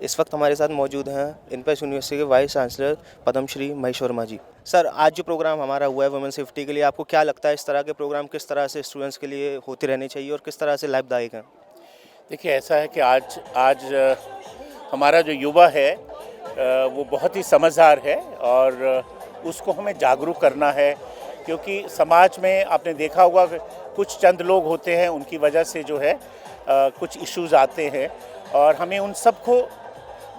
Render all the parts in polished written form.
इस वक्त हमारे साथ मौजूद हैं इनपेक्स यूनिवर्सिटी के वाइस चांसलर पद्म श्री महेश वर्मा जी। सर, आज जो प्रोग्राम हमारा हुआ है वुमेन सेफ्टी के लिए, आपको क्या लगता है इस तरह के प्रोग्राम किस तरह से स्टूडेंट्स के लिए होते रहने चाहिए और किस तरह से लाभदायक हैं? देखिए, ऐसा है कि आज हमारा जो युवा है वो बहुत ही समझदार है और उसको हमें जागरूक करना है, क्योंकि समाज में आपने देखा होगा कि कुछ चंद लोग होते हैं, उनकी वजह से जो है कुछ इश्यूज आते हैं और हमें उन सबको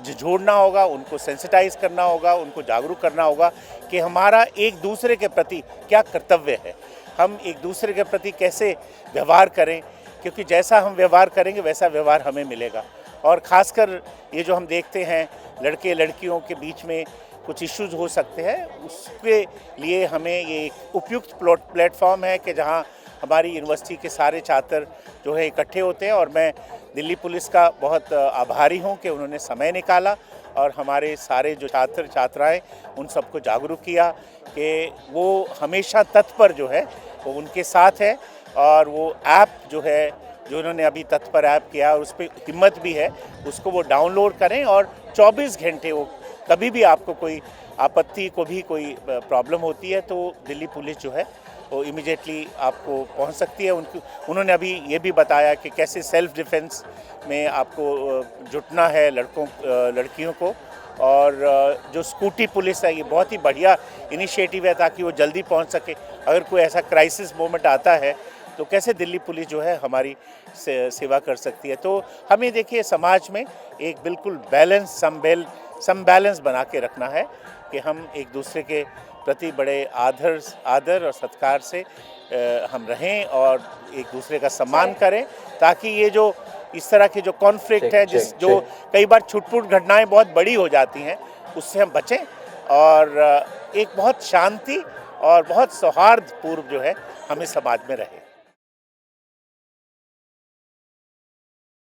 जोड़ना होगा, उनको सेंसिटाइज करना होगा, उनको जागरूक करना होगा कि हमारा एक दूसरे के प्रति क्या कर्तव्य है, हम एक दूसरे के प्रति कैसे व्यवहार करें, क्योंकि जैसा हम व्यवहार करेंगे वैसा व्यवहार हमें मिलेगा। और ख़ासकर ये जो हम देखते हैं लड़के लड़कियों के बीच में कुछ इश्यूज हो सकते हैं, उसके लिए हमें ये एक उपयुक्त प्लेटफॉर्म है कि जहाँ हमारी यूनिवर्सिटी के सारे छात्र जो है इकट्ठे होते हैं। और मैं दिल्ली पुलिस का बहुत आभारी हूँ कि उन्होंने समय निकाला और हमारे सारे जो छात्र छात्राएं उन सबको जागरूक किया कि वो हमेशा तत्पर जो है वो उनके साथ है। और वो ऐप जो है, जो उन्होंने अभी तत्पर ऐप किया और उस पर हिम्मत भी है, उसको वो डाउनलोड करें और 24 घंटे वो कभी भी आपको कोई आपत्ति को भी कोई प्रॉब्लम होती है तो दिल्ली पुलिस जो है वो इमीडिएटली आपको पहुंच सकती है। उन्होंने अभी ये भी बताया कि कैसे सेल्फ डिफेंस में आपको जुटना है लड़कियों को। और जो स्कूटी पुलिस है, ये बहुत ही बढ़िया इनिशिएटिव है ताकि वो जल्दी पहुंच सके। अगर कोई ऐसा क्राइसिस मोमेंट आता है तो कैसे दिल्ली पुलिस जो है हमारी सेवा कर सकती है। तो हमें देखिए समाज में एक बिल्कुल बैलेंस बना के रखना है कि हम एक दूसरे के प्रति बड़े आदर और सत्कार से हम रहें और एक दूसरे का सम्मान करें, ताकि ये जो इस तरह के जो कॉन्फ्लिक्ट है, जो कई बार छुटपुट घटनाएं बहुत बड़ी हो जाती हैं, उससे हम बचें और एक बहुत शांति और बहुत सौहार्दपूर्व जो है हमें समाज में रहे।